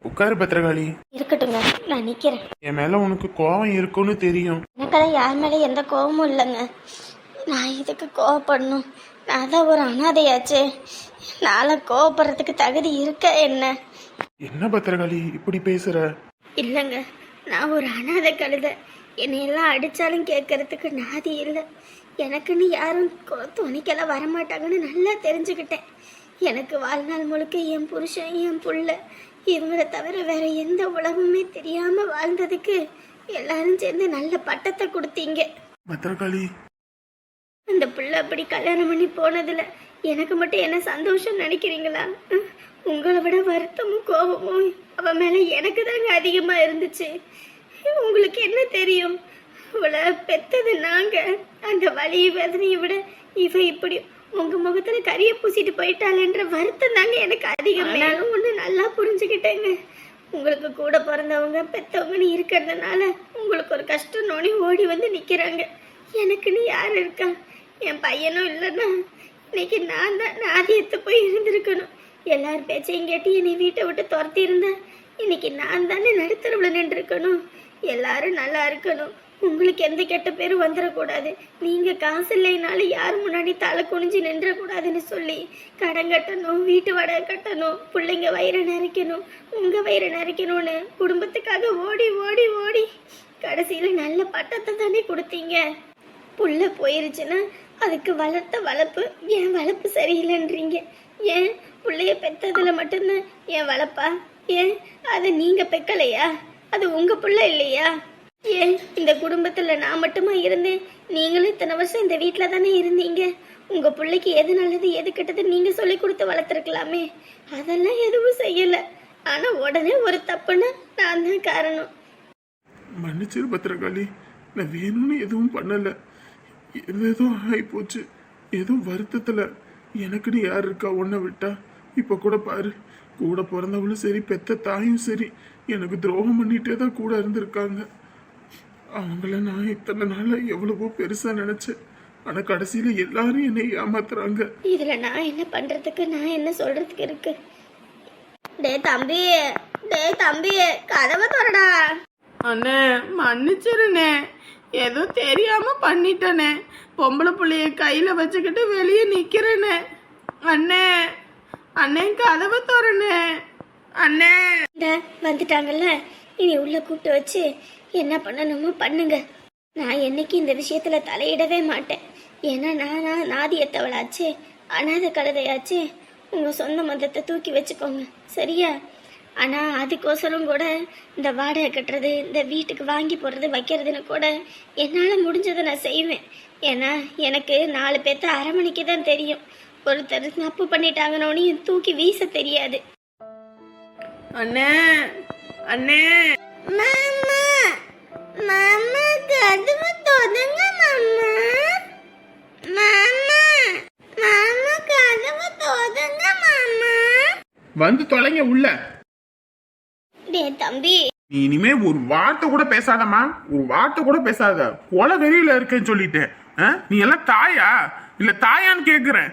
உட்காரு பத்திரகாளி. இருக்கட்டுங்க, நான் நிக்கிறேன். என் மேல உனக்கு கோவம் இருக்குன்னு தெரியும். எனக்கெல்லாம் யார் மேலே எந்த கோபமும் இல்லைங்க. நான் இதுக்கு கோவப்படணும்? நான் தான் ஒரு அனாதையாச்சே. நாளை கோவப்படுறதுக்கு தகுதி இருக்க என்ன? என்ன பத்திரகாளி இப்படி பேசுற? இல்லைங்க, நான் ஒரு அனாதை கழுதை. என்னையெல்லாம் அடித்தாலும் கேட்கறதுக்கு நாதி இல்லை. எனக்குன்னு யாரும் துணைக்கெல்லாம் வரமாட்டாங்கன்னு நல்லா தெரிஞ்சுக்கிட்டேன். எனக்கு வாழ்நாள் முழுக்க என் புருஷன், என் புள்ள, இவங்களை தவிர வேற எந்த உலகமுமே தெரியாம வாழ்ந்ததுக்கு எல்லாரும் சேர்ந்து நல்ல பட்டத்தை கொடுத்தீங்க. பத்திரகாளி, அந்த புள்ள அப்படி கல்யாணம் பண்ணி போனதுல எனக்கு மட்டும் என்ன சந்தோஷம் நினைக்கிறீங்களா? உங்களை விட வருத்தமும் கோபமும் அவ மேல எனக்கு தாங்க அதிகமா இருந்துச்சு. உங்களுக்கு என்ன தெரியும்? இவளை பெத்தது நாங்க. அந்த வலி வேதனையை விட இவ இப்படி உங்க முகத்துல கரிய பூசிட்டு போயிட்டாளேன்ற வருத்தம் தாங்க எனக்கு அதிகமானாலும் ஒண்ணு நல்லா புரிஞ்சுக்கிட்டேங்க. உங்களுக்கு கூட பிறந்தவங்க பெத்தவங்கன்னு இருக்கிறதுனால உங்களுக்கு ஒரு கஷ்டம் நோனி ஓடி வந்து நிக்கிறாங்க. எனக்குன்னு யார் இருக்கா? என் பையனும் இல்லைன்னா இன்னைக்கு நான் தான் நாதியத்தை போய் இருந்திருக்கணும். எல்லார் பேச்சையும் கேட்டு என்னை வீட்டை விட்டு துரத்தி இருந்தா இன்னைக்கு நான் தானே நடுத்தரவுல நின்று இருக்கணும். எல்லாரும் நல்லா இருக்கணும். உங்களுக்கு எந்த கெட்ட பேரும் வந்துடக்கூடாது. நீங்க காசு இல்லைனாலும் யார் முன்னாடி தலை குனிஞ்சு நின்றக்கூடாதுன்னு சொல்லி கடன் கட்டணும், வீட்டு வாடகை கட்டணும், பிள்ளைங்க வயிறை நிறைக்கணும், உங்க வயிறை நிறைக்கணும்னு குடும்பத்துக்காக ஓடி ஓடி ஓடி கடைசியில நல்ல பட்டத்தை தானே கொடுத்தீங்க. புள்ள போயிருச்சுன்னா அதுக்கு வளர்த்த வளர்ப்பு என் வளர்ப்பு சரியில்லைன்றீங்க. ஏன் புள்ளைய பெத்ததுல மட்டும்தான் என் வளர்ப்பா? ஏன் அதை நீங்க பெக்கலையா? அது உங்க புள்ள இல்லையா? ஏன் இந்த குடும்பத்துல நான் மட்டுமா இருந்தேன்? நீங்களும் இத்தனை வருஷம் இந்த வீட்டுல தானே இருந்தீங்க. உங்க பிள்ளைக்கு எது நல்லது எது கெட்டது நீங்க சொல்லி கொடுத்து வளர்த்துருக்கலாமே. அதெல்லாம் எதுவும் செய்யல. ஆனா உடனே ஒரு தப்புன்னா நான் தான் காரணம். மன்னிச்சிரு பத்திரகாளி, நான் வேணும்னு எதுவும் பண்ணல. ஏதோ ஆயிப்போச்சு. ஏதோ வருத்தத்துல. எனக்குன்னு யார் இருக்கா உன்னை விட்டா? இப்ப கூட பாரு, கூட பிறந்தவளும் சரி பெத்த தாயும் சரி எனக்கு துரோகம் பண்ணிட்டே தான் கூட இருந்திருக்காங்க. அவங்கள நான் இத்தனை நாள எவ்வளவோ பெருசா நினைச்சேன். ஆனா கடைசியில எல்லாரும் என்னை ஏமாத்துறாங்க. இதுல நான் என்ன பண்றதுக்கு, நான் என்ன சொல்றதுக்கு இருக்கு? டே தம்பி, டே தம்பி, கதவை திறடா. அண்ணே மன்னிச்சிருண்ணே, ஏதோ தெரியாம பண்ணிட்டனே. பொம்பளை புள்ளைய கையில வச்சுக்கிட்டு வெளியே நிக்கிறேனே. அண்ணே அண்ணே கதவை திறனே. அண்ணே வந்துட்டாங்கல்ல, இனி உள்ள கூப்பிட்டு வச்சு என்ன பண்ணணுமோ பண்ணுங்க. நான் என்னைக்கு இந்த விஷயத்துல தலையிடவே மாட்டேன். ஏன்னா நான் நாதியத்தவளாச்சு, அனாதை கழுதையாச்சு. உங்க சொந்த மதத்தை தூக்கி வச்சுக்கோங்க, சரியா? ஆனா அதுக்கோசரம் கூட இந்த வாடகை கட்டுறது, இந்த வீட்டுக்கு வாங்கி போடுறது வைக்கிறதுன்னு கூட என்னால முடிஞ்சதை நான் செய்வேன். ஏன்னா எனக்கு 4 பேர்த்த அரமணிக்கு தான் தெரியும். ஒருத்தர் தப்பு பண்ணிட்டாங்கன்னு தூக்கி வீச தெரியாது. அண்ணே அண்ணே, மாமா மாமா கதவு தொடுங்க மாமா. மாமா மாமா கதவு தொடுங்க மாமா. வந்து தொலைங்க உள்ள. டே தம்பி, நீ இனிமே ஒரு வார்த்தை கூட பேசாதம்மா, ஒரு வார்த்தை கூட பேசாத. கொலை வெறியில இருக்கேன்னு சொல்லிட்டேன். நீ எல்லாம் தாயா இல்ல தாயான்னு கேக்குறேன்.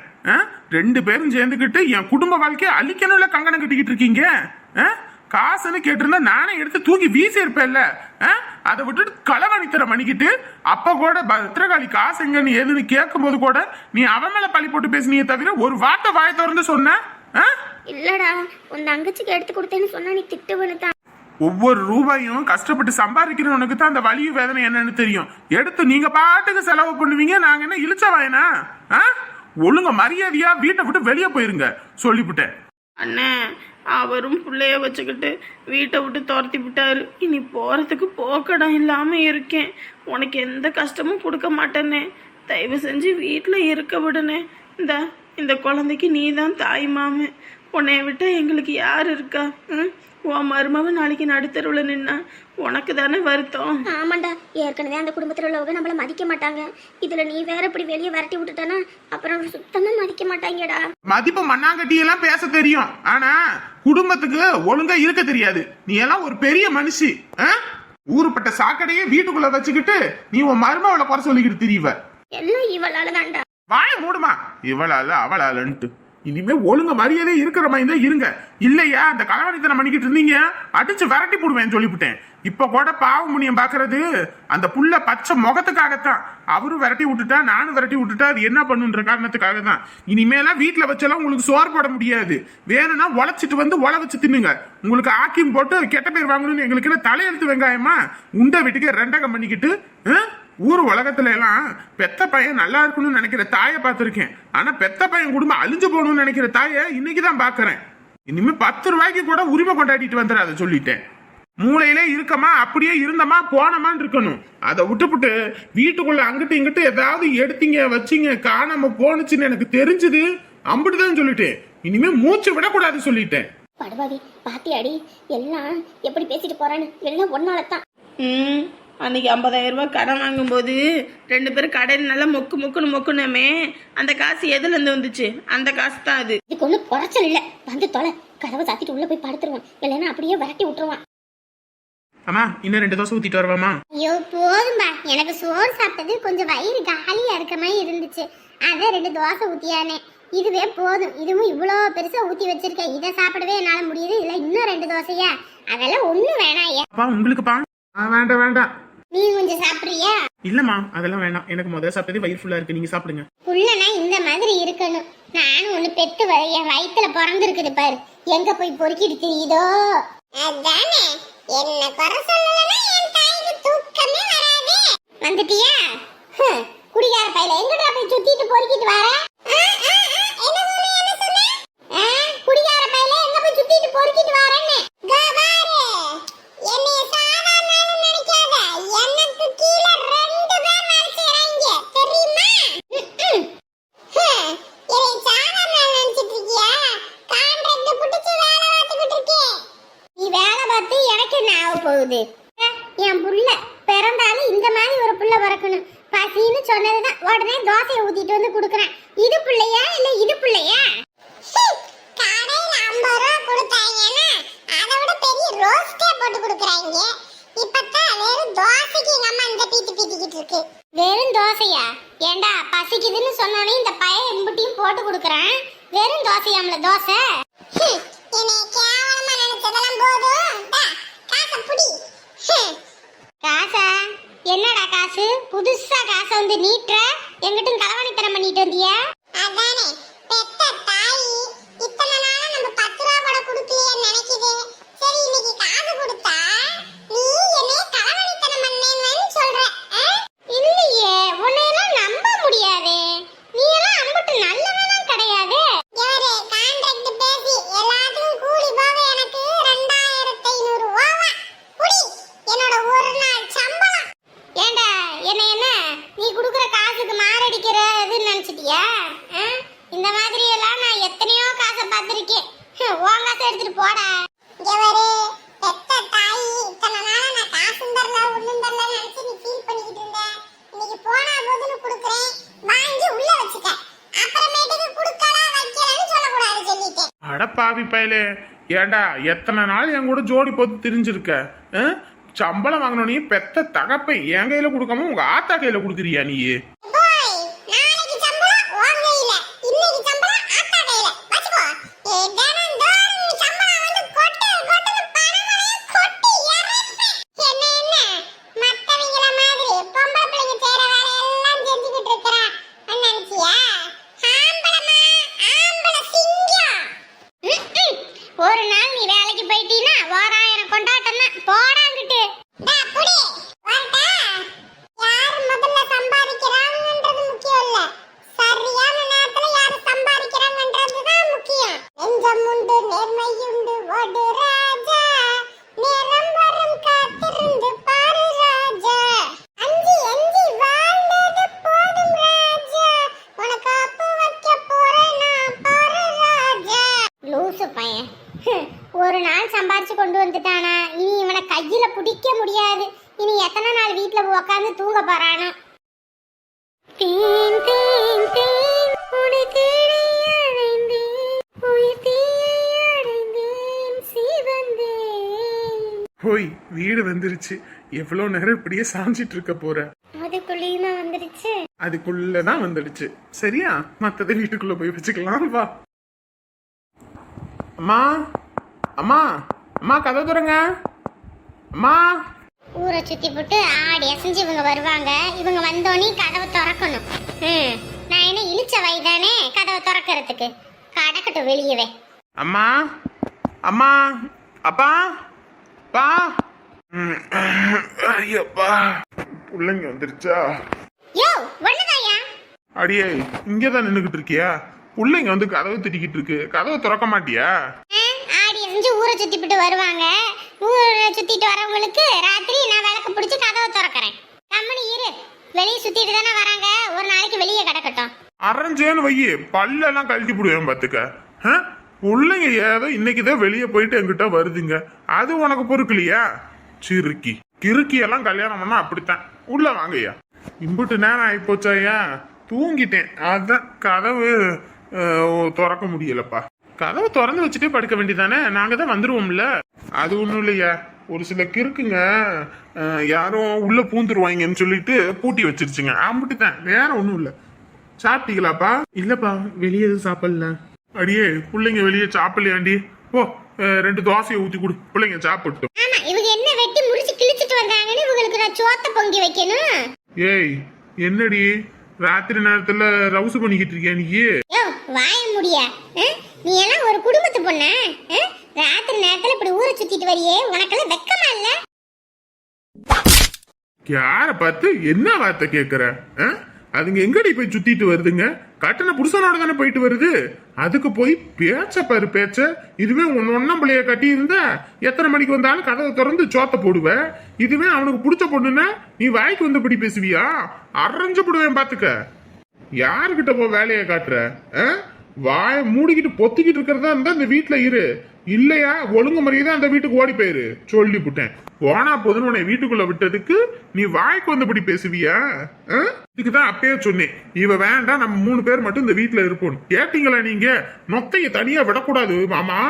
2 பேரும் சேர்ந்துக்கிட்டு என் குடும்ப வாழ்க்கையை அழிக்கணும்ல கங்கணம் கட்டிக்கிட்டு இருக்கீங்க. காசுன்னு கேட்டிருந்தா நானே எடுத்து தூக்கி வீசி இருப்பேன்ல. அதை விட்டுட்டு களவாணித்தர மணிக்கிட்டு அப்ப கூட பத்திரகாளி காசு எங்கன்னு எதுன்னு கேட்கும் போது கூட நீ அவன் மேல பழி போட்டு பேசினியே தவிர ஒரு வார்த்தை வாய திறந்து சொன்ன? இல்லடா, உன் தங்கச்சிக்கு எடுத்து கொடுத்தேன்னு சொன்னா நீ திட்டுவனுதான். ஒவ்வொரு ரூபாயும் கஷ்டப்பட்டு சம்பாதிக்கிறவனுக்கு தான் அந்த வலியும் வேதனை என்னன்னு தெரியும். எடுத்து நீங்க பாட்டுக்கு செலவு பண்ணுவீங்க. நாங்க என்ன இழிச்ச வாயனா? ஒழுங்க மரியாதையா வீட்டை விட்டு வெளியே போயிருங்க சொல்லிவிட்டேன். அண்ணே அவரும் பிள்ளைய வச்சுக்கிட்டு வீட்டை விட்டு துரத்தி விட்டாரு. இனி போறதுக்கு போக்கடம் இல்லாம இருக்கேன். உனக்கு எந்த கஷ்டமும் கொடுக்க மாட்டேனே. தயவு செஞ்சு வீட்டில் இருக்க விடுனே. இந்த குழந்தைக்கு நீ தான் தாய் மாமு. உன்னைய விட்டா எங்களுக்கு யார் இருக்கா? உன் மருமவ நாளைக்கு நடுத்தருவில் நின்னா உனக்கு தானே வருத்தம். ஆமாண்டா, ஏற்கனவே அந்த குடும்பத்தில் உள்ளவங்க நம்மள மதிக்க மாட்டாங்க. இதுல நீ வேற இப்படி வெளியே விரட்டி விட்டுட்டானா அப்புறம் சுத்தமா மதிக்க மாட்டாங்கடா. மதிப்பு மண்ணாங்கட்டி எல்லாம் பேச தெரியும், ஆனா குடும்பத்துக்கு ஒழுங்கா இருக்க தெரியாது. நீ எல்லாம் ஒரு பெரிய மனுஷி. ஊருப்பட்ட சாக்கடையே வீட்டுக்குள்ள வச்சுக்கிட்டு நீ உன் மருமவளை குறை சொல்லிக்கிட்டு திரிவ. எல்லாம் இவளால தான்டா. வாய மூடுமா. இவளால அவளாலன்ட்டு இனிமே ஒழுங்க மரியாதை இருக்கிற மாதிரி தான் இருங்க. இல்லையா அந்த களவாணித்தனம் பண்ணிக்கிட்டு இருந்தீங்க, அடிச்சு விரட்டி போடுவேன் சொல்லிவிட்டேன். இப்ப கூட பாவமுனியம் பாக்குறது அந்த புள்ள பச்சை முகத்துக்காகத்தான். அவரும் விரட்டி விட்டுட்டா, நானும் விரட்டி விட்டுட்டா, அது என்ன பண்ணுன்ற காரணத்துக்காக தான். இனிமேலாம் வீட்டுல வச்செல்லாம் உங்களுக்கு சோறு போட முடியாது. வேணும்னா உழைச்சிட்டு வந்து உழ வச்சு தின்னுங்க. உங்களுக்கு ஆக்கியம் போட்டு கெட்ட பேர் வாங்கணும்னு எங்களுக்கு என்ன தலையெழுத்து வெங்காயமா? உண்ட வீட்டுக்கு ரெண்டகம் பண்ணிக்கிட்டு ஊர் உலகத்துல எல்லாம் பெத்த பையன் நல்லா இருக்கணும்னு நினைக்கிற தாயை பார்த்திருக்கேன். ஆனா பெத்த பையன் குடும்பம் அழிஞ்சு போகணும்னு நினைக்கிற தாயை இன்னைக்குதான் பாக்குறேன். இனிமே 10 ரூபாய்க்கு கூட உரிமை கொண்டாடிட்டு வந்துடாத சொல்லிட்டேன். மூளையிலே இருக்கமா, அப்படியே இருந்தமா போனமான்னு இருக்கணும். அதை விட்டுப்புட்டு வீட்டுக்குள்ள அங்கிட்டு இங்கிட்டு ஏதாவது எடுத்தீங்க வச்சீங்க காணாம போனுச்சுன்னு எனக்கு தெரிஞ்சது அம்பிட்டுதான் சொல்லிட்டேன். இனிமே மூச்சு விடக்கூடாது சொல்லிட்டேன். படுவாவி பாத்தியாடி எல்லாம் எப்படி பேசிட்டு போறான்னு? எல்லாம் ஒன்னாலதான். அன்னைக்கு 50,000 ரூபாய் கடன் வாங்கும்போது 2 பேரும் கடன் நல்லா மொக்குனமே. அந்த காசு எதுலேருந்து வந்துச்சு? அந்த காசு தான் அது. இதுக்கு ஒன்றும் குறைச்சல் இல்லை. வந்து தொலை, கதவை சாத்திட்டு உள்ள போய் படுத்துருவான். இல்லைன்னா அப்படியே விரட்டி விட்டுருவான். அம்மா இன்னும் 2 தோசை ஊத்திட்டு வரவாமா? ஐயோ போதும்பா, எனக்கு சோறு சாப்பிட்டது கொஞ்சம் வயிறு காலியா இருக்க மாதிரி இருந்துச்சு. அதான் 2 தோசை ஊத்தியானே. இதுவே போதும். இதுவும் இவ்வளோ பெருசா ஊத்தி வச்சிருக்கேன். இதை சாப்பிடவே என்னால முடியுது. இல்ல இன்னும் 2 தோசையா? அதெல்லாம் ஒண்ணும் வேணாம். அப்பா உங்களுக்குப்பா? வேண்டாம் வேண்டாம். நீ கொஞ்சம் சாப்பிடுறியா? இல்லம்மா அதெல்லாம் வேண்டாம். எனக்கு முதல்ல சாப்பிட்டது வயிறு ஃபுல்லா இருக்கு. நீங்க சாப்பிடுங்க. புள்ளனா இந்த மாதிரி இருக்கணும். நானும் ஒண்ணு பெத்து என் வயித்துல பிறந்திருக்குது பாரு. எங்க போய் பொறுக்கிட்டு தெரியுதோ? அதானே என்ன குறை சொல்லலன்னா என் தாய்க்கு தூக்கமே வராது. வந்துட்டியா? குடிகார பையில எங்கடா போய் சுத்திட்டு பொறுக்கிட்டு வர? குடிகார பையில எங்க போய் சுத்திட்டு பொறுக்கிட்டு வரேன்னு என்னைய சாதாரண நினைக்காத. எனக்கு கீழே 2 பேர் வேலை செய்றாங்க தெரியுமா? என்னை சாதாரண நினைச்சிட்டு இருக்கியா? கான்ட்ராக்ட் புடிச்சு வேலை பார்த்துக்கிட்டு இருக்கேன். நீ வேலை பார்த்து எனக்கு என்ன ஆக போகுது? என் புள்ள பிறந்தாலும் இந்த மாதிரி ஒரு புள்ள பிறக்கணும். பசின்னு சொன்னதுதான் உடனே தோசையை ஊத்திட்டு வந்து குடுக்கறேன். இது புள்ளையா இல்ல இது புள்ளையா? கடையில 50 ரூபா கொடுத்தாங்கன்னா அதை விட பெரிய ரோஸ்டே போட்டு கொடுக்குறாங்க. இப்பதான் வெறும் தோசைக்கு நம்ம இந்த பீத்திக்கிட்டு இருக்கு. வெறும் தோசையா? ஏண்டா பசிக்குதுன்னு சொன்னோனே இந்த பையன் எம்புட்டியும் போட்டு கொடுக்குறேன். வெறும் தோசையாம்ல தோசை? என்னை கேவலமா நினைச்சதெல்லாம் போதும். காசை புடி. காசா? என்னடா காசு? புதுசா காசை வந்து நீட்டுற? எங்கிட்டும் களவாணித்தனம் பண்ணிட்டு வந்தியா? அதானே பெத்த தாய் இத்தனை நாளா நம்ம 10 ரூபா கூட கொடுக்கலையே நினைக்குது. சரி இன்னைக்கு காசு கொடுத்தா நீ என்னைய களவாணித்தனம் பண்ணேன்னு சொல்ற? இல்லையே, உன்னையெல்லாம் நம்ப முடியாதே. நீ எல்லாம் அம்புட்டு நல்லவனும் கிடையாது. யாரு கான்ட்ராக்ட் பேசி எல்லாத்துக்கும் கூலி போக எனக்கு 2500 ரூபாவா? புடி என்னோட ஒரு நாள் சம்பளம். ஏண்டா என்ன நீ குடுக்குற காசுக்கு மாரடிக்கிறதுன்னு நினைச்சிட்டியா? இந்த மாதிரி எல்லாம் நான் எத்தனையோ காசை பார்த்திருக்கேன். உன் காசை எடுத்துட்டு போடா. எவரு பெத்த தாய் இத்தனை நாளா நான் காசு தரல ஒண்ணும் தரல நினைச்சு நீ ஃபீல் பண்ணிக்கிட்டு இருந்த. இன்னைக்கு போனா போதுன்னு குடுக்குறேன், வாங்கி உள்ள வச்சுக்க. அப்புறமேட்டுக்கு குடுக்கலாம் வைக்கலன்னு சொல்லக்கூடாது சொல்லிட்டேன். அட பாவி பயலே, ஏண்டா எத்தனை நாள் என் கூட ஜோடி போட்டு திரிஞ்சிருக்க? சம்பளம் வாங்கணும். நீ பெத்த தகப்பை என் கையில கொடுக்காம உங்க ஆத்தா கையில கொடுக்குறியா நீ? நாளைக்கு சம்பளம் உன் கையில, இன்னைக்கு சம்பளம் ஆத்தா கையில வச்சுக்கோ. தினந்தோறும் சம்பளம் வந்து கொட்டு கொட்டுன்னு பணமழையை கொட்டி இறப்பேன். என்ன மத்தவங்கள மாதிரி பொம்பளை பிள்ளைங்க செய்யற வேலையெல்லாம் செஞ்சுக்கிட்டு இருக்கிறான் நினைச்சியா? ஆம்பளமா ஆம்பளை சிங்கம். ஒரு நாள் நீ வேலைக்கு போயிட்டீன்னா 1000 கொண்டாட்டம் தான். போடாங்கிட்டு யாரு முதல்ல சம்பாதிக்கிறாங்கன்றது முக்கியம் இல்ல, சரியான நேரத்துல யாரு சம்பாதிக்கிறாங்கன்றதுதான் முக்கியம். நெஞ்சம் உண்டு நேர்மையுண்டு ஓடு ராஜா, நேரம் வரும் காத்திருந்து பாரு ராஜா, அஞ்சி அஞ்சி வாழ்ந்தது போதும் ராஜா, உனக்கு அப்பு வைக்க போறேன் நான் பாரு ராஜா. லூசு பையன் ஒரு நாள் சம்பாரிச்சு கொண்டு வந்துட்டானா, இனி இவனை கையில பிடிக்க முடியாது. இனி எத்தனை நாள் வீட்டுல உட்காந்து தூங்க போறானோ. தேன் தேன் தேன் உன்னை தேடி அடைந்தேன், உயிர் தீயை அடைந்தேன் சிவந்தேன். போய் வீடு வந்துருச்சு. எவ்வளவு நேரம் இப்படியே சாஞ்சிட்டு இருக்க போற? அதுக்குள்ளேயுமா வந்துருச்சு? அதுக்குள்ளதான் வந்துடுச்சு. சரியா, மத்ததை வீட்டுக்குள்ள போய் வச்சுக்கலாம் வா. அம்மா அம்மா அம்மா கதை தரங்க அம்மா. ஊரை சுத்தி போட்டு ஆடி அசைஞ்சு இவங்க வருவாங்க. இவங்க வந்தோடனே கதவை திறக்கணும். நான் என்ன இழிச்ச வயதானே கதவை திறக்கிறதுக்கு? கடக்கட்டும் வெளியவே. அம்மா அம்மா அப்பா பா. ஐயப்பா பிள்ளைங்க வந்துருச்சா? யோ ஒண்ணுதாயா? அடியே இங்கதான் நின்னுகிட்டு இருக்கியா? பிள்ளைங்க வந்து கதவை திட்டிக்கிட்டு இருக்கு, கதவை திறக்க மாட்டியா? ஆடி அசைஞ்சு ஊரை சுத்தி போட்டு வருவாங்க. ஊரை சுத்திட்டு வரவங்களுக்கு ராத்திரி நான் விளக்கு பிடிச்சி கதவை திறக்கிறேன். கம்மனி இரு. வெளியே சுத்திட்டு தானே வராங்க, ஒரு நாளைக்கு வெளியே கிடக்கட்டும். அரைஞ்சேன்னு வையி பல்லெல்லாம் கழட்டி போடுவேன் பாத்துக்க. பிள்ளைங்க ஏதோ இன்னைக்குதான் வெளியே போயிட்டு என்கிட்ட வருதுங்க, அது உனக்கு பொறுக்கலையா? சிறுக்கி கிறுக்கி எல்லாம் கல்யாணம் பண்ணா அப்படித்தான். உள்ள வாங்கய்யா. இம்புட்டு நேரம் ஆயிப்போச்சாயா, தூங்கிட்டேன். அதான் கதவு திறக்க முடியலப்பா. கதவை திறந்து வச்சுட்டே படுக்க வேண்டியதானே, நாங்க தான் வந்துருவோம்ல. அது ஒண்ணும் இல்லையா, ஒரு சில கிறுக்குங்க யாரும் உள்ள பூந்துருவாங்கன்னு சொல்லிட்டு பூட்டி வச்சிருச்சுங்க, அம்பிட்டுதான், வேற ஒண்ணும் இல்ல. சாப்பிட்டீங்களாப்பா? இல்லப்பா, வெளியே எதுவும் சாப்பிடல. அடியே பிள்ளைங்க வெளியே சாப்பிடலையாண்டி? ஓ 2 தோசையை ஊத்தி கொடு, பிள்ளைங்க சாப்பிட்டோம். ஆமா, இவங்க என்ன வெட்டி முடிச்சு கிழிச்சிட்டு வந்தாங்கன்னு இவங்களுக்கு நான் சோத்த பொங்கி வைக்கணும். ஏய் என்னடி ராத்திரி நேரத்துல ரவுசு பண்ணிக்கிட்டு இருக்கியா நீ? யோ வாய முடியா? நீ எல்லாம் ஒரு குடும்பத்து பொண்ணா? ராத்திரி நேரத்துல இப்படி ஊரை சுத்திட்டு வரியே, உனக்கெல்லாம் வெக்கமா இல்ல? யார பார்த்து என்ன வார்த்தை கேக்குற? அதுங்க எங்கடி போய் சுத்திட்டு வருதுங்க? கட்டண புருஷனோட தானே போயிட்டு வருது, அதுக்கு போய் பேச்ச பாரு பேச்ச. இதுவே ஒன்னும் பிள்ளைய கட்டி இருந்தா எத்தனை மணிக்கு வந்தாலும் கதவை திறந்து சோத்த போடுவ. இதுவே அவனுக்கு பிடிச்ச பொண்ணுன்னா நீ வாய்க்கு வந்தபடி பேசுவியா? அரைஞ்சு போடுவேன் பாத்துக்க. யாருக்கிட்ட போ வேலையை காட்டுற? வாய மூடிக்கிட்டு பொத்திக்கிட்டு இருக்கிறதா இருந்தா இந்த வீட்டுல இரு, இல்லையா ஒழுங்கு முறையதான் அந்த வீட்டுக்கு ஓடி போயிரு. சொல்லி புட்டேன். போனா போதுன்னு உன்னை வீட்டுக்குள்ள விட்டதுக்கு நீ வாய்க்கு வந்தபடி பேசுவியா? இதுக்குதான் அப்பயே சொன்னேன், இவ வேண்டாம், நம்ம 3 பேர் மட்டும் இந்த வீட்டுல இருப்போம். கேட்டீங்களா நீங்க? நொத்தைய தனியா விடக்கூடாது மாமா,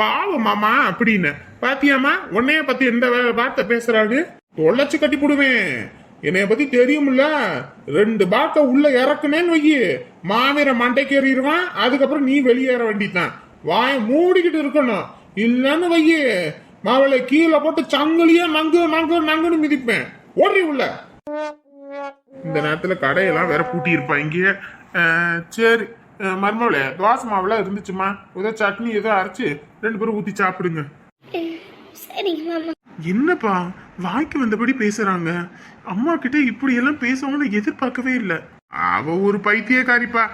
பாவம் மாமா அப்படின்னு. பாத்தியாமா உன்னைய பத்தி எந்த வார்த்தை பேசுறாங்க? தொலைச்சு கட்டி போடுவேன். என்னைய பத்தி தெரியும்ல, 2 பாட்டை உள்ள இறக்குனேன்னு வையி மாவீர மண்டைக்கு ஏறிடுவான். அதுக்கப்புறம் நீ வெளியேற வேண்டிதான். வாய மூடிக்கிட்டு இருக்கணும், இல்லன்னு வையி மாவளை கீழே போட்டு சங்கிலியா நங்கு நங்கு நங்குன்னு மிதிப்பேன். ஓடி உள்ள. இந்த நேரத்துல கடையெல்லாம் வேற பூட்டி இருப்பாங்க. சரி மருமவளே, தோசை மாவுலாம் இருந்துச்சுமா, ஏதோ சட்னி ஏதோ அரைச்சு 2 பேரும் ஊத்தி சாப்பிடுங்க. சரிங்க மாமா. என்னப்பா வாய்க்கு வந்தபடி பேசுறாங்க? அம்மா கிட்ட இப்படி எல்லாம் பேசுவாங்கன்னு எதிர்பார்க்கவே இல்லை. அவ ஒரு பைத்தியக்காரிப்பா,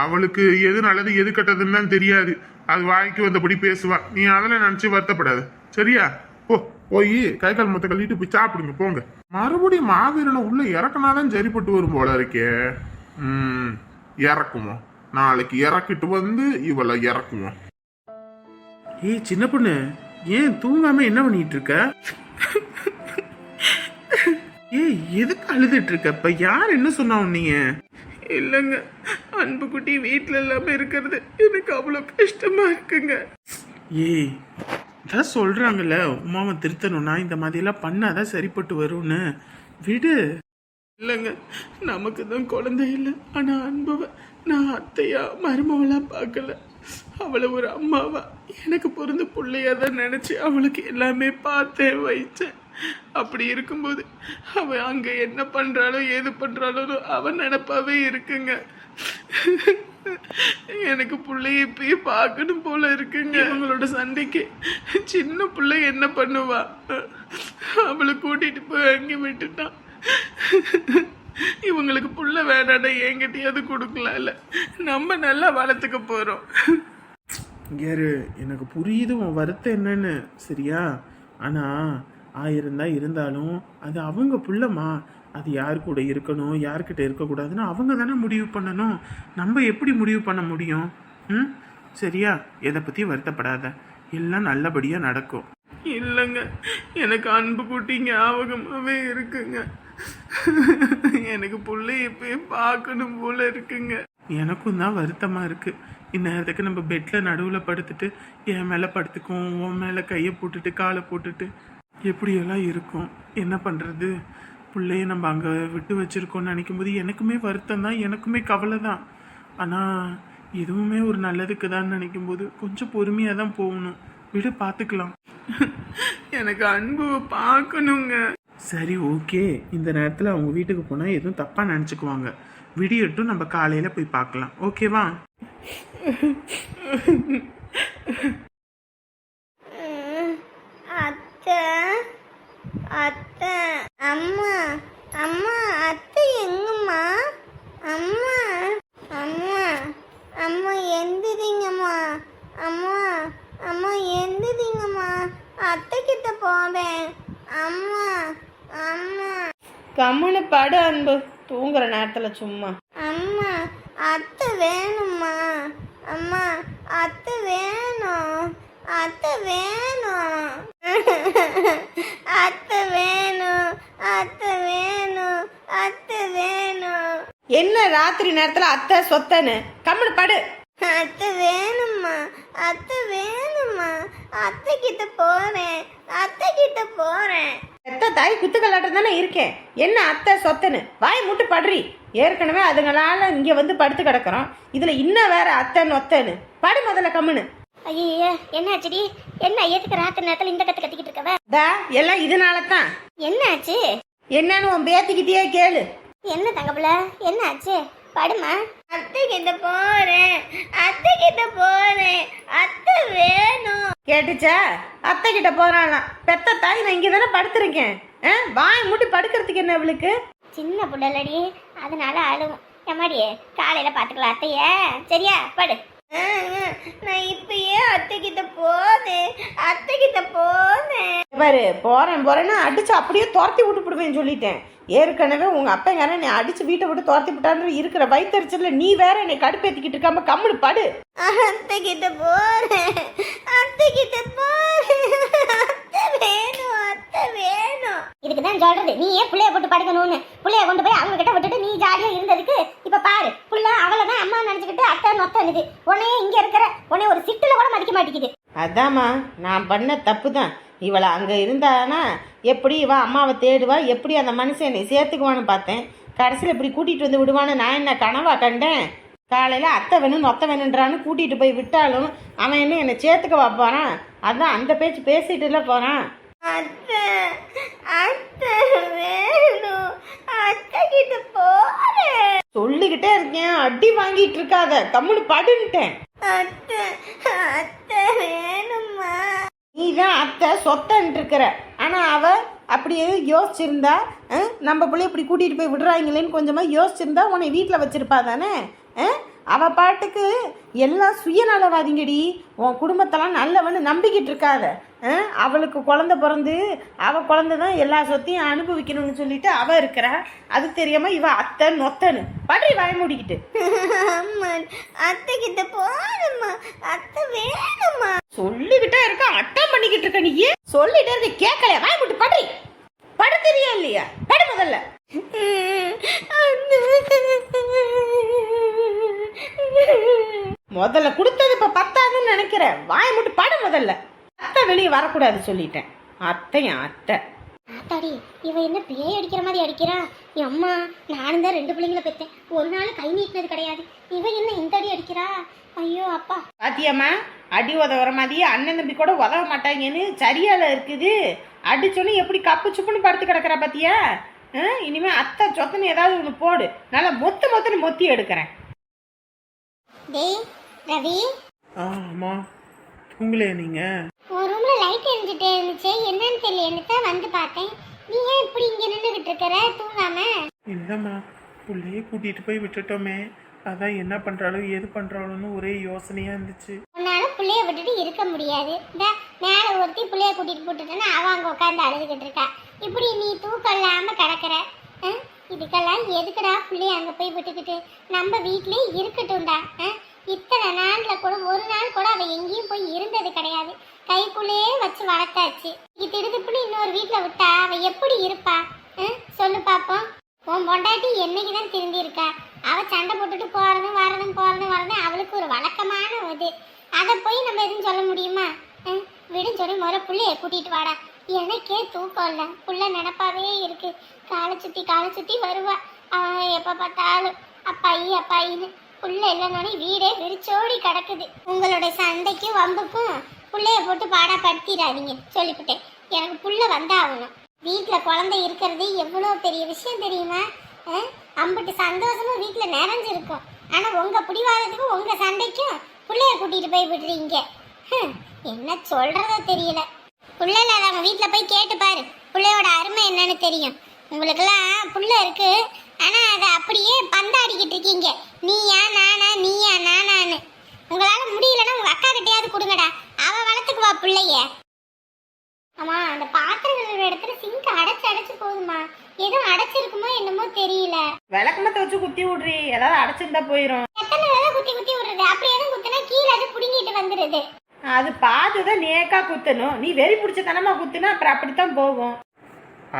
அவளுக்கு எது நல்லது எது கெட்டதுன்னு தான் தெரியாது. அது வாய்க்கு வந்தபடி பேசுவா. நீ அதெல்லாம் நினைச்சு வருத்தப்படாது, சரியா? போய் கை கால் மொத்த கழிட்டு போய் சாப்பிடுங்க போங்க. மறுபடியும் மாவீரனை உள்ள இறக்குனாதான் சரிப்பட்டு வரும் போல இருக்கே. இறக்குவோம், நாளைக்கு இறக்கிட்டு வந்து இவளை இறக்குவோம். ஏய் சின்ன பொண்ணு, ஏன் தூங்காம என்ன பண்ணிட்டு இருக்க? ஏய் எதுக்கு அழுதுட்டு இருக்க? இப்ப யார் என்ன சொன்னா நீங்க? இல்லைங்க, அன்பு குட்டி வீட்டில் இல்லாமல் இருக்கிறது எனக்கு அவ்வளோ கஷ்டமா இருக்குங்க. ஏய் இதான் சொல்றாங்கல்ல, உமாவை திருத்தணும்னா இந்த மாதிரிலாம் பண்ணாதான் சரிப்பட்டு வரும்னு. விடு. இல்லைங்க, நமக்கு தான் குழந்தை இல்லை, ஆனால் அன்புவை நான் அத்தையா மருமவளா பார்க்கல. அவளை ஒரு அம்மாவா எனக்கு பிறந்த பிள்ளையா தான் நினச்சி அவளுக்கு எல்லாமே பார்த்தேன் வைச்சேன். அப்படி இருக்கும்போது அவ அங்க என்ன பண்றாளோ ஏது பண்றாளோ அவன் நினைப்பாவே இருக்குங்க. எனக்கு பிள்ளைய இப்பயே பார்க்கணும் போல இருக்குங்க. அவங்களோட சண்டைக்கு சின்ன பிள்ளை என்ன பண்ணுவா, அவளை கூட்டிட்டு போய் அங்கே விட்டுட்டான். இவங்களுக்கு புள்ள வேணாடா, என்கிட்டயாவது கொடுக்கலாம், இல்ல நம்ம நல்லா வளர்த்துக்க போறோம். யாரு எனக்கு புரியுது உன் வருத்தம் என்னன்னு, சரியா? ஆனா 1000 தான் இருந்தாலும் அது அவங்க புள்ளமா, அது யாரு கூட இருக்கணும் யார்கிட்ட இருக்கக்கூடாதுன்னு அவங்க தானே முடிவு பண்ணணும். நம்ம எப்படி முடிவு பண்ண முடியும்? சரியா? எதை பத்தி வருத்தப்படாத, எல்லாம் நல்லபடியா நடக்கும். இல்லைங்க, எனக்கு அன்பு குட்டி ஞாபகமாவே இருக்குங்க. எனக்கு பிள்ளைய போய் பார்க்கணும் போல இருக்குங்க. எனக்கும் தான் வருத்தமா இருக்கு. இந்நேரத்துக்கு நம்ம பெட்ல நடுவுல படுத்துட்டு என் மேல படுத்துக்கும், உன் மேல கையை போட்டுட்டு காலை போட்டுட்டு எப்படியெல்லாம் இருக்கும். என்ன பண்றது? பிள்ளைய நம்ம அங்க விட்டு வச்சிருக்கோம்னு நினைக்கும் போது எனக்குமே வருத்தம் தான், எனக்குமே கவலை தான். ஆனா எதுவுமே ஒரு நல்லதுக்கு தான் நினைக்கும் போது கொஞ்சம் பொறுமையாக தான் போகணும். விடு, பார்த்துக்கலாம். எனக்கு அன்பு பார்க்கணுங்க. சரி, ஓகே. இந்த நேரத்தில் அவங்க வீட்டுக்கு போனால் எதுவும் தப்பாக நினச்சிக்குவாங்க. விடியட்டும், நம்ம காலையில் போய் பார்க்கலாம். ஓகேவா? அத்தை, அத்தை, அம்மா, அம்மா, அத்தை எங்கம்மா? அம்மா, அம்மா, அம்மா எந்திரிங்கம்மா. அம்மா, அம்மா எந்திரிங்கம்மா. அத்தை கிட்ட போவேன். அம்மா, அம்மா, கம்முன்னு படு அன்பு, தூங்குற நேரத்தில் சும்மா. அம்மா, அத்தை வேணும்மா. அம்மா, அத்தை வேணும். அத்தை வேணும். அத்தை வேணும். அத்தை வேணும். அத்தை வேணும். என்ன ராத்திரி நேரத்தில் அத்தை சொத்தன்னு? கம்முன்னு படு. அத்தை வேணும்மா. அத்தை வேணும்மா. அத்தை கிட்ட போறேன். அத்தை கிட்ட போறேன். எத்த தாய் குத்துக்கல்லாட்டம் தானே இருக்கேன். என்ன அத்தை சொத்தன்னு வாய் மூட்டு படுறி. ஏற்கனவே அதுங்களால இங்கே வந்து படுத்து கிடக்குறோம். இதில் இன்னும் வேற அத்தைன்னு ஒத்தன்னு படு முதல்ல கம்முன்னு. ஐயோ, என்னாச்சுடி? என்ன எதுக்கு ராத்திரி நேரத்தில் இந்த கத்து கத்திக்கிட்டு இருக்கவ? தா எல்லாம் இதனால தான். என்னாச்சு? என்னன்னு உன் பேத்திக்கிட்டே கேளு. என்ன தங்கப்புல, என்னாச்சு? படுமா. அத்தை கிட்ட போறேன். அத்தை கிட்ட போறேன். அத்தை வேணும். கேட்டுச்சா? அத்தை கிட்ட போறாளாம். பெத்த தாய் நான் இங்கே தானே படுத்திருக்கேன். வாய் மூட்டி படுக்கிறதுக்கு என்ன அவளுக்கு? சின்ன புள்ளலடி, அதனால அழுவும். எம்மாடியே, காலையில பாத்துக்கலாம் அத்தைய. சரியா? படு. நான் இப்பயே அத்தை கிட்ட போனேன். அத்தை கிட்ட போனேன். பாரு, போறேன்னு அடிச்சு அப்படியே துரத்தி விட்டு விடுவேன்னு சொல்லிட்டேன். ஏற்கனவே உங்க அப்பங்காரன் என்னை அடிச்சு வீட்டை விட்டு துரத்தி விட்டான்னு இருக்கிற வயிற்றுல நீ வேற என்னை கடுப்பேத்திக்கிட்டு இருக்காம கம்முனு படு. அத்தை கிட்ட போறேன். அத்தை கிட்ட போறேன். அத்தை வேணும். அத்தை வேணும். இதுக்குதான் சொல்றது, நீ ஏன் புள்ளைய போட்டு படுக்கணும்னு. புள்ளைய கொண்டு போய் அவங்க கிட்ட விட்டுட்டு நீ ஜாலியா இருந்ததுக்கு இப்ப பாரு, புள்ள அவளதான் அம்மா நினைச்சுக்கிட்டு அத்தை நொத்தனுது. உன்னையே இங்க இருக்கிற உன்னை ஒரு சிட்டுல கூட மதிக்க மாட்டேங்குது. அதாம்மா, நான் பண்ண தப்பு தான். இவளை அங்கே இருந்தானா எப்படி இவ அம்மாவை தேடுவா, எப்படி அந்த மனுஷன் என்னை சேர்த்துக்குவான்னு பார்த்தேன். கடைசியில் இப்படி கூட்டிகிட்டு வந்து விடுவான்னு நான் என்ன கனவா கண்டேன்? காலையில் அத்தை வேணும் நொத்த வேணுன்றான்னு கூட்டிகிட்டு போய் விட்டாலும் அவன் என்ன என்னை சேர்த்துக்கவா போகிறான்? அதான் அந்த பேச்சு பேசிட்டுல போகிறான். அத்தை, அத்தை வேணும். அத்தை கிட்ட போறேன். சொல்லிக்கிட்டே இருக்கேன், அடி வாங்கிட்டு இருக்காத, கம்முனு படுன்ட்டேன். அத்தை, அத்தை வேணும்மா. நீ தான் அத்தை சொத்தன்ட்டு இருக்கிற. ஆனால் அவ அப்படி எதுவும் யோசிச்சிருந்தா, நம்ம பிள்ளை இப்படி கூட்டிகிட்டு போய் விடுறாங்களேன்னு கொஞ்சமாக யோசிச்சிருந்தா உன்னை வீட்டில் வச்சிருப்பா தானே. அவ பாட்டுக்கு எல்லாம் சுயநலவாதிங்கடி. உன் குடும்பத்தெல்லாம் நல்லவன்னு நம்பிக்கிட்டு இருக்காத. அவளுக்கு குழந்தை பிறந்து அவள் குழந்தை தான் எல்லா சொத்தையும் அனுபவிக்கணும்னு சொல்லிட்டு அவள் இருக்கிறா. அது தெரியாம இவ அத்தை நொத்தன்னு படி வாய மூடிக்கிட்டு. அத்தை கிட்ட போறேம்மா. அத்தை வேணும்மா. சொல்லிக்கிட்டே இருக்க, அட்டம் பண்ணிக்கிட்டு இருக்க. நீ சொல்லிட்டே இருக்க, கேட்கலையா? வாய மூட்டு படி. படு தெரியா இல்லையா? படு முதல்ல. முதல்ல கொடுத்தது இப்ப பத்தாதுன்னு நினைக்கிறேன். வாய மட்டும் படு முதல்ல. அத்தை வெளியே வரக்கூடாது சொல்லிட்டேன். அத்தையா அத்தை. ஆத்தாடி, இவ என்ன பேய் அடிக்கிற மாதிரி அடிக்கிறா? என் அம்மா, நானும் தான் 2 பிள்ளைங்களை பெற்றேன். ஒரு நாள் கை நீட்டினது கிடையாது. இவ என்ன இந்த அடி அடிக்கிறா? ஐயோ அப்பா. பாத்தியம்மா, அடி உதவுற மாதிரியே அண்ணன் தம்பி கூட உதவ மாட்டாங்கன்னு சரியால இருக்குது. அடிச்சோன்னு எப்படி கப்பு சுப்புன்னு படுத்து கிடக்குறா பாத்தியா? இனிமே அத்தை சொத்தன்னு ஏதாவது ஒன்று போடு. நல்லா மொத்தன்னு மொத்தி எடுக்கிறேன். டேய் ரவி. ஆமா, தூங்கலையா நீங்க? ஒரு ரூம்ல லைட் எரிஞ்சிட்டே இருந்துச்சு, என்னன்னு தெரியல. என்னத்தான் வந்து பார்த்தேன். நீ ஏன் இப்படி இங்க நின்றுகிட்டு இருக்கிற தூங்காம? இல்லம்மா, பிள்ளைய கூட்டிட்டு போய் விட்டுட்டோமே, அதான் என்ன பண்றாளோ ஏது பண்றாளோன்னு ஒரே யோசனையா இருந்துச்சு. உன்னால பிள்ளைய விட்டுட்டு இருக்க முடியாது. இந்த மேல ஒருத்தி பிள்ளைய கூட்டிட்டு போட்டுட்டேன்னா அவ அங்க உட்காந்து அழுதுகிட்டு இருக்கா. இப்படி நீ தூக்கம் இல்லாம கிடக்குற. இதுக்கெல்லாம் எதுக்குடா பிள்ளைய அங்க போய் விட்டுக்கிட்டு? நம்ம வீட்லயே இருக்கட்டும்டா. இத்தனை நாள்ல கூட ஒரு நாள் கூட அவ எங்கேயும் போய் இருந்தது கிடையாது. கைக்குள்ளேயே வச்சு வளர்த்தாச்சு. திடுதுப்புன்னு இன்னொரு வீட்டுல விட்டா அவ எப்படி இருப்பா? சொல்லு பாப்போம். உன் பொண்டாட்டி என்னைக்குதான் திரும்பி இருக்கா? அவ சண்டை போட்டுட்டு போறதும் வரதும் அவளுக்கு ஒரு வழக்கமான இது. அதை போய் நம்ம எதுவும் சொல்ல முடியுமா? விடுன்னு சொல்லி முறை புள்ளைய கூட்டிட்டு வாடா. எனக்கே தூக்கம் இல்லை. புள்ள நினப்பாவே இருக்கு. காலை சுத்தி வருவா. அவன் எப்ப பார்த்தாலும் அப்பாயி அப்பாயின்னு. புள்ள இல்லைனாலும் வீடே விரிச்சோடி கிடக்குது. உங்களுடைய சண்டைக்கும் வம்புக்கும் புள்ளைய போட்டு பாடாப்படுத்திடாதீங்க சொல்லிவிட்டேன். எனக்கு புள்ள வந்தாகணும். வீட்டில் குழந்தை இருக்கிறது எவ்வளோ பெரிய விஷயம் தெரியுமா? அம்பிட்டு சந்தோஷமும் வீட்டில் நிறைஞ்சிருக்கும். ஆனால் உங்கள் பிடிவாதத்துக்கும் உங்கள் சண்டைக்கும் பிள்ளைய கூட்டிகிட்டு போய் விடுறீங்க. என்ன சொல்கிறதோ தெரியல. புள்ள இல்லாதவங்க வீட்டில் போய் கேட்டு பாரு, பிள்ளையோட அருமை என்னன்னு தெரியும். உங்களுக்கெல்லாம் புள்ள இருக்கு, ஆனால் அதை அப்படியே பந்தாடிக்கிட்டு இருக்கீங்க. நீயா நானா, நீயா நானான்னு. உங்களால் முடியலன்னா உங்கள் அக்கா கிட்டையாவது கொடுங்கடா, அவள் வளர்த்துக்குவா பிள்ளைய. ஆமா, அந்த பாத்திரங்கள் இடத்துல சிங்க் அடைச்சு போகுதுமா. எதுவும் அடைச்சிருக்குமோ என்னமோ தெரியல. விளக்கமத்தை வச்சு குத்தி விடுறி, ஏதாவது அடைச்சிருந்தா போயிடும். எத்தனை தடவை குத்தி விடுறது? அப்படி எதுவும் குத்தினா கீழே அது புடுங்கிட்டு வந்துடுது. அது பார்த்துதான் நேக்கா குத்தணும். நீ வெறி பிடிச்ச தனமா குத்துனா அப்புறம் அப்படித்தான் போகும்.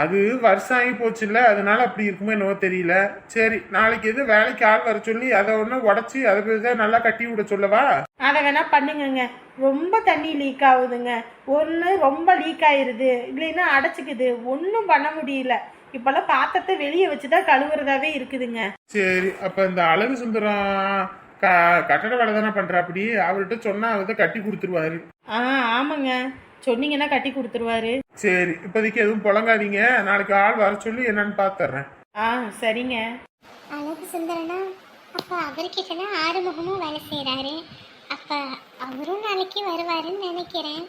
அது வருஷம் ஆகி போச்சுல்ல, அதனால அப்படி இருக்குமோ என்னவோ தெரியல. சரி, நாளைக்கு எது வேலைக்கு ஆள் வர சொல்லி அதை ஒன்று உடச்சி அதை போய் நல்லா கட்டி விட சொல்லவா? அதை வேணா பண்ணுங்கங்க. ரொம்ப தண்ணி லீக் ஆகுதுங்க. ஒன்று ரொம்ப லீக் ஆயிருது, இல்லைன்னா அடைச்சிக்குது. ஒன்றும் பண்ண முடியல. இப்பெல்லாம் பாத்திரத்தை வெளியே வச்சுதான் கழுவுறதாவே இருக்குதுங்க. சரி, அப்ப இந்த அழகு சுந்தரம் கட்டட வேலை தானே பண்ற, அப்படி அவர்கிட்ட சொன்னா அவர்கிட்ட கட்டி கொடுத்துருவாரு. ஆமாங்க, சொன்னீங்கன்னா கட்டி கொடுத்துருவாரு. சரி, இப்போதைக்கு எதுவும் புழங்காதீங்க. நாளைக்கு ஆள் வர சொல்லி என்னன்னு பாத்துறேன். சரிங்க. அழகு சுந்தரனா? அப்ப அவர்கிட்ட ஆறுமுகமும் வேலை செய்யறாரு. அப்ப அவரும் நாளைக்கு வருவாருன்னு நினைக்கிறேன்.